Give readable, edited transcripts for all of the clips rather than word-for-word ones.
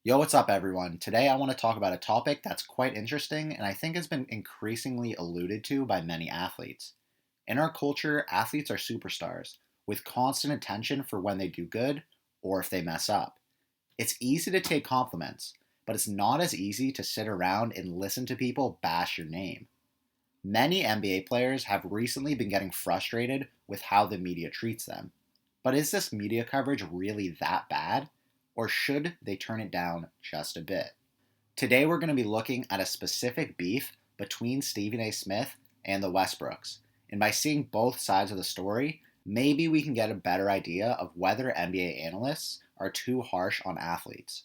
Yo, what's up, everyone? Today I want to talk about a topic that's quite interesting and I think has been increasingly alluded to by many athletes. In our culture, athletes are superstars, with constant attention for when they do good or if they mess up. It's easy to take compliments, but it's not as easy to sit around and listen to people bash your name. Many NBA players have recently been getting frustrated with how the media treats them. But is this media coverage really that bad? Or should they turn it down just a bit? Today we're going to be looking at a specific beef between Stephen A. Smith and the Westbrooks. And by seeing both sides of the story, maybe we can get a better idea of whether NBA analysts are too harsh on athletes.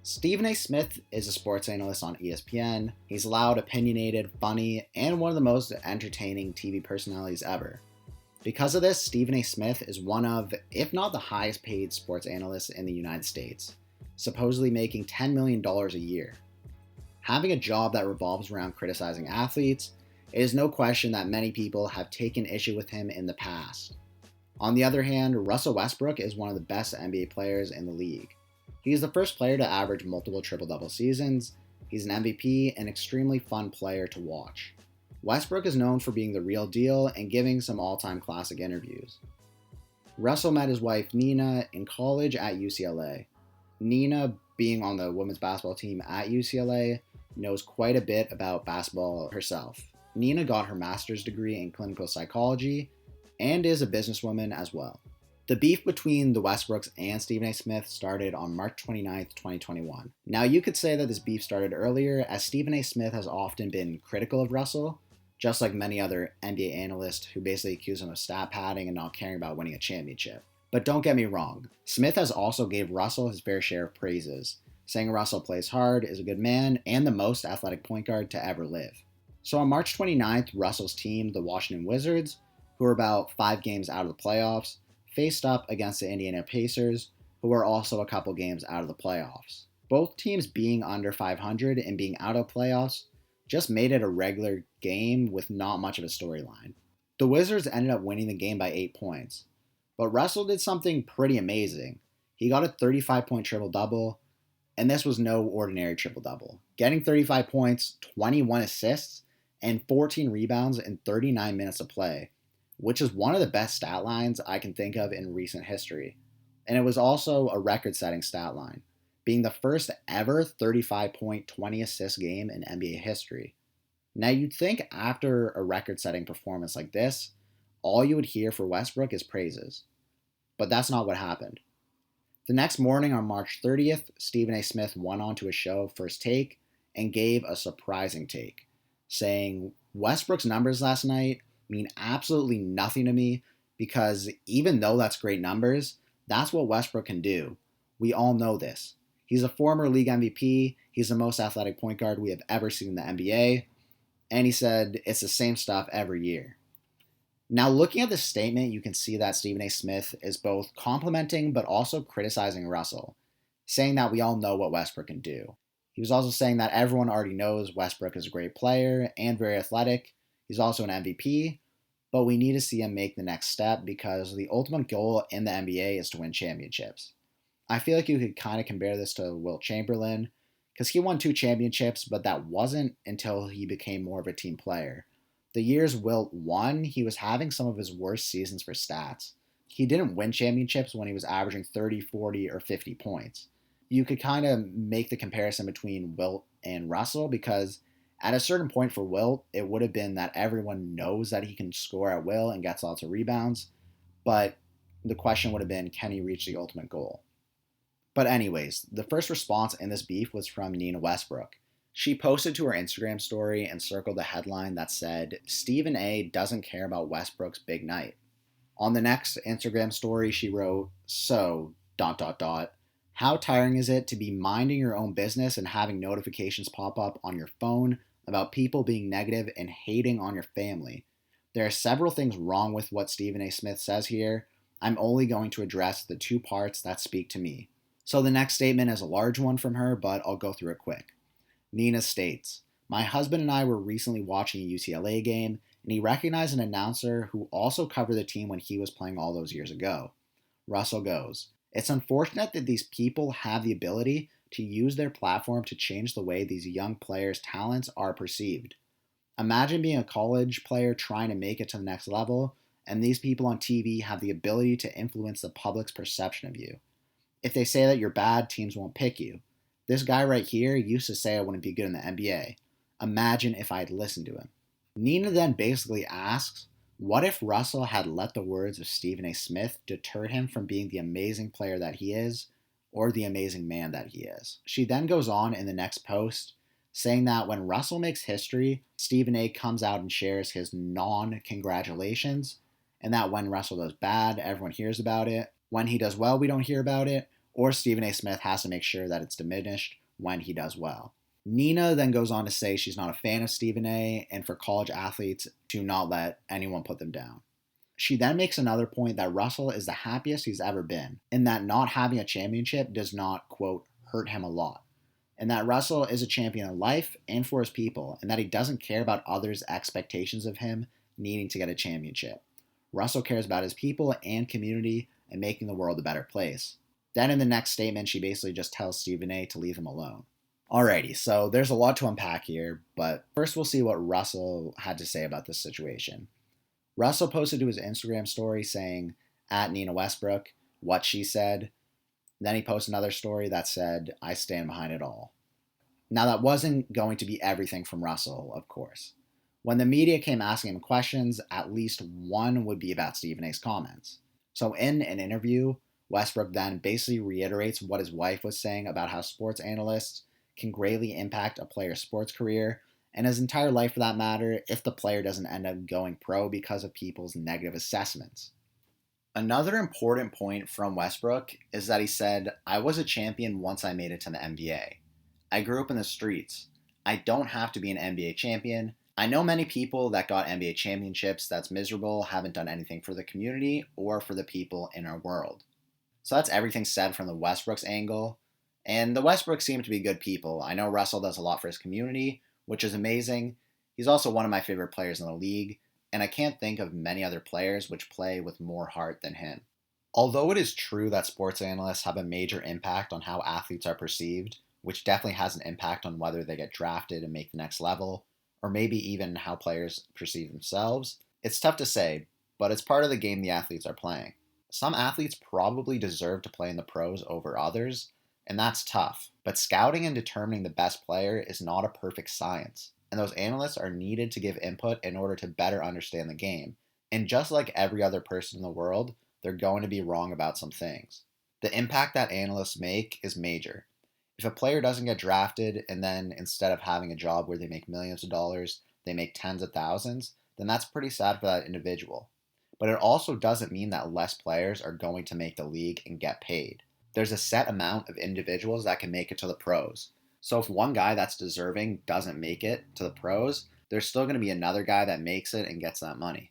Stephen A. Smith is a sports analyst on ESPN. He's loud, opinionated, funny, and one of the most entertaining TV personalities ever. Because of this, Stephen A. Smith is one of, if not the highest paid sports analysts in the United States, supposedly making $10 million a year. Having a job that revolves around criticizing athletes, it is no question that many people have taken issue with him in the past. On the other hand, Russell Westbrook is one of the best NBA players in the league. He is the first player to average multiple triple-double seasons. He's an MVP and extremely fun player to watch. Westbrook is known for being the real deal and giving some all-time classic interviews. Russell met his wife Nina in college at UCLA. Nina, being on the women's basketball team at UCLA, knows quite a bit about basketball herself. Nina got her master's degree in clinical psychology and is a businesswoman as well. The beef between the Westbrooks and Stephen A. Smith started on March 29, 2021. Now, you could say that this beef started earlier, as Stephen A. Smith has often been critical of Russell, just like many other NBA analysts who basically accuse him of stat padding and not caring about winning a championship. But don't get me wrong, Smith has also gave Russell his fair share of praises, saying Russell plays hard, is a good man, and the most athletic point guard to ever live. So on March 29th, Russell's team, the Washington Wizards, who are about 5 games out of the playoffs, faced up against the Indiana Pacers, who were also a couple games out of the playoffs. Both teams being under 500 and being out of playoffs just made it a regular game with not much of a storyline. The Wizards ended up winning the game by 8 points, but Russell did something pretty amazing. He got a 35-point triple-double, and this was no ordinary triple-double. Getting 35 points, 21 assists, and 14 rebounds in 39 minutes of play, which is one of the best stat lines I can think of in recent history. And it was also a record-setting stat line, being the first ever 35-point, 20-assist game in NBA history. Now, you'd think after a record-setting performance like this, all you would hear for Westbrook is praises. But that's not what happened. The next morning on March 30th, Stephen A. Smith went on to his show First Take and gave a surprising take, saying, "Westbrook's numbers last night mean absolutely nothing to me because even though that's great numbers, that's what Westbrook can do. We all know this. He's a former league MVP. He's the most athletic point guard we have ever seen in the NBA." And he said it's the same stuff every year. Now, looking at this statement, you can see that Stephen A. Smith is both complimenting but also criticizing Russell, saying that we all know what Westbrook can do. He was also saying that everyone already knows Westbrook is a great player and very athletic. He's also an MVP, but we need to see him make the next step because the ultimate goal in the NBA is to win championships. I feel like you could kind of compare this to Wilt Chamberlain because he won 2 championships, but that wasn't until he became more of a team player. The years Wilt won, he was having some of his worst seasons for stats. He didn't win championships when he was averaging 30, 40, or 50 points. You could kind of make the comparison between Wilt and Russell because at a certain point for Wilt, it would have been that everyone knows that he can score at will and gets lots of rebounds, but the question would have been, can he reach the ultimate goal? But anyways, the first response in this beef was from Nina Westbrook. She posted to her Instagram story and circled a headline that said, "Stephen A. doesn't care about Westbrook's big night." On the next Instagram story, she wrote, "So, how tiring is it to be minding your own business and having notifications pop up on your phone about people being negative and hating on your family? There are several things wrong with what Stephen A. Smith says here. I'm only going to address the 2 parts that speak to me." So the next statement is a large one from her, but I'll go through it quick. Nina states, My husband and I were recently watching a UCLA game, and he recognized an announcer who also covered the team when he was playing all those years ago. Russell goes, "It's unfortunate that these people have the ability to use their platform to change the way these young players' talents are perceived. Imagine being a college player trying to make it to the next level, and these people on TV have the ability to influence the public's perception of you. If they say that you're bad, teams won't pick you. This guy right here used to say I wouldn't be good in the NBA. Imagine if I'd listened to him." Nina then basically asks, what if Russell had let the words of Stephen A. Smith deter him from being the amazing player that he is, or the amazing man that he is? She then goes on in the next post, saying that when Russell makes history, Stephen A. comes out and shares his non-congratulations, and that when Russell does bad, everyone hears about it. When he does well, we don't hear about it, or Stephen A. Smith has to make sure that it's diminished when he does well. Nina then goes on to say she's not a fan of Stephen A. and for college athletes to not let anyone put them down. She then makes another point that Russell is the happiest he's ever been, and that not having a championship does not, quote, hurt him a lot, and that Russell is a champion in life and for his people, and that he doesn't care about others' expectations of him needing to get a championship. Russell cares about his people and community and making the world a better place. Then in the next statement, she basically just tells Stephen A. to leave him alone. Alrighty, so there's a lot to unpack here, but first we'll see what Russell had to say about this situation. Russell posted to his Instagram story saying, at Nina Westbrook, what she said. Then he posted another story that said, I stand behind it all. Now that wasn't going to be everything from Russell, of course. When the media came asking him questions, at least one would be about Stephen A.'s comments. So in an interview, Westbrook then basically reiterates what his wife was saying about how sports analysts can greatly impact a player's sports career, and his entire life for that matter, if the player doesn't end up going pro because of people's negative assessments. Another important point from Westbrook is that he said, I was a champion once I made it to the NBA. I grew up in the streets. I don't have to be an NBA champion. I know many people that got NBA championships that's miserable, haven't done anything for the community or for the people in our world. So that's everything said from the Westbrooks angle. And the Westbrooks seem to be good people. I know Russell does a lot for his community, which is amazing. He's also one of my favorite players in the league, and I can't think of many other players which play with more heart than him. Although it is true that sports analysts have a major impact on how athletes are perceived, which definitely has an impact on whether they get drafted and make the next level, or maybe even how players perceive themselves, it's tough to say, but it's part of the game the athletes are playing. Some athletes probably deserve to play in the pros over others, and that's tough. But scouting and determining the best player is not a perfect science, and those analysts are needed to give input in order to better understand the game. And just like every other person in the world, they're going to be wrong about some things. The impact that analysts make is major. If a player doesn't get drafted and then instead of having a job where they make millions of dollars, they make tens of thousands, then that's pretty sad for that individual. But it also doesn't mean that less players are going to make the league and get paid. There's a set amount of individuals that can make it to the pros. So if one guy that's deserving doesn't make it to the pros, there's still going to be another guy that makes it and gets that money.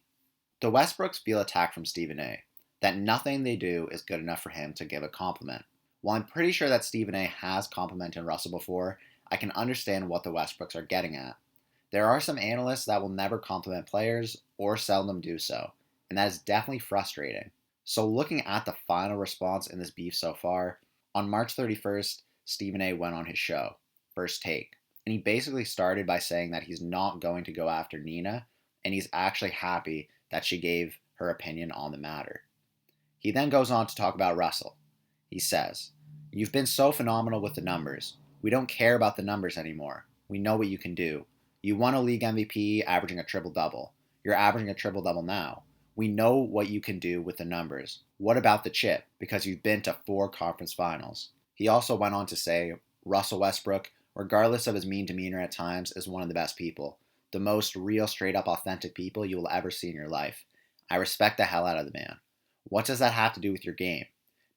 The Westbrooks feel attacked from Stephen A. That nothing they do is good enough for him to give a compliment. While I'm pretty sure that Stephen A. has complimented Russell before, I can understand what the Westbrooks are getting at. There are some analysts that will never compliment players or seldom do so, and that is definitely frustrating. So looking at the final response in this beef so far, on March 31st, Stephen A. went on his show, First Take, and he basically started by saying that he's not going to go after Nina, and he's actually happy that she gave her opinion on the matter. He then goes on to talk about Russell. He says, "You've been so phenomenal with the numbers. We don't care about the numbers anymore. We know what you can do. You won a league MVP averaging a triple-double. You're averaging a triple-double now. We know what you can do with the numbers. What about the chip? Because you've been to 4 conference finals." He also went on to say, Russell Westbrook, regardless of his mean demeanor at times, is one of the best people. The most real, straight-up, authentic people you will ever see in your life. I respect the hell out of the man. What does that have to do with your game?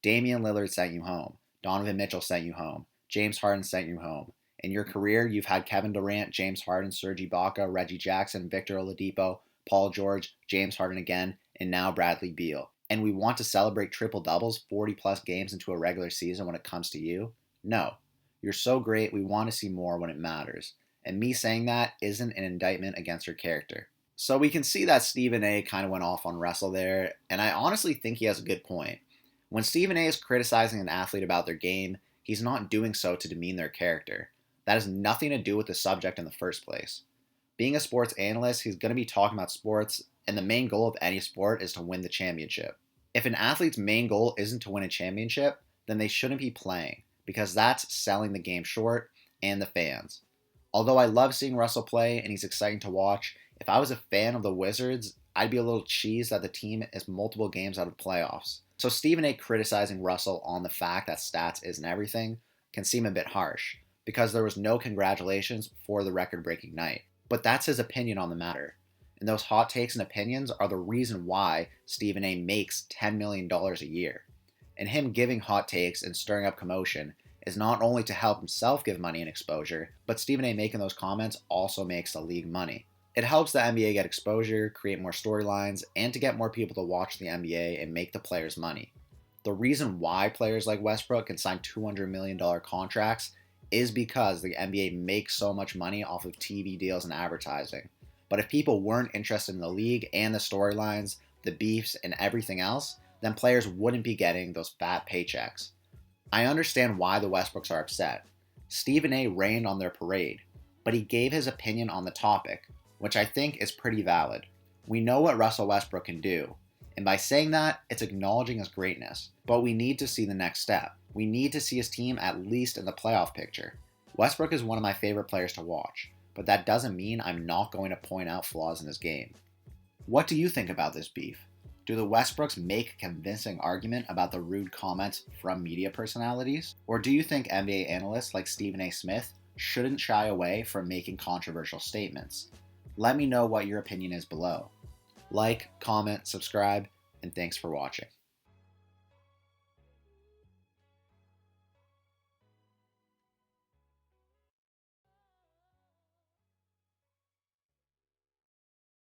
Damian Lillard sent you home. Donovan Mitchell sent you home. James Harden sent you home. In your career, you've had Kevin Durant, James Harden, Serge Ibaka, Reggie Jackson, Victor Oladipo, Paul George, James Harden again, and now Bradley Beal. And we want to celebrate triple-doubles 40-plus games into a regular season when it comes to you? No. You're so great, we want to see more when it matters. and me saying that isn't an indictment against her character. So we can see that Stephen A kind of went off on Russell there, and I honestly think he has a good point. When Stephen A is criticizing an athlete about their game, he's not doing so to demean their character. That has nothing to do with the subject in the first place. Being a sports analyst, he's going to be talking about sports, and the main goal of any sport is to win the championship. If an athlete's main goal isn't to win a championship, then they shouldn't be playing, because that's selling the game short and the fans. Although I love seeing Russell play and he's exciting to watch, if I was a fan of the Wizards, I'd be a little cheesed that the team is multiple games out of playoffs. So Stephen A criticizing Russell on the fact that stats isn't everything can seem a bit harsh, because there was no congratulations for the record-breaking night. But that's his opinion on the matter. And those hot takes and opinions are the reason why Stephen A makes $10 million a year. And him giving hot takes and stirring up commotion is not only to help himself give money and exposure, but Stephen A making those comments also makes the league money. It helps the NBA get exposure, create more storylines, and to get more people to watch the NBA and make the players money. The reason why players like Westbrook can sign $200 million contracts is because the NBA makes so much money off of TV deals and advertising. But if people weren't interested in the league and the storylines, the beefs, and everything else, then players wouldn't be getting those fat paychecks. I understand why the Westbrooks are upset. Stephen A rained on their parade, but he gave his opinion on the topic, which I think is pretty valid. We know what Russell Westbrook can do, and by saying that, it's acknowledging his greatness. But we need to see the next step. We need to see his team at least in the playoff picture. Westbrook is one of my favorite players to watch, but that doesn't mean I'm not going to point out flaws in his game. What do you think about this beef? Do the Westbrooks make a convincing argument about the rude comments from media personalities? Or do you think NBA analysts like Stephen A. Smith shouldn't shy away from making controversial statements? Let me know what your opinion is below. Like, comment, subscribe, and thanks for watching.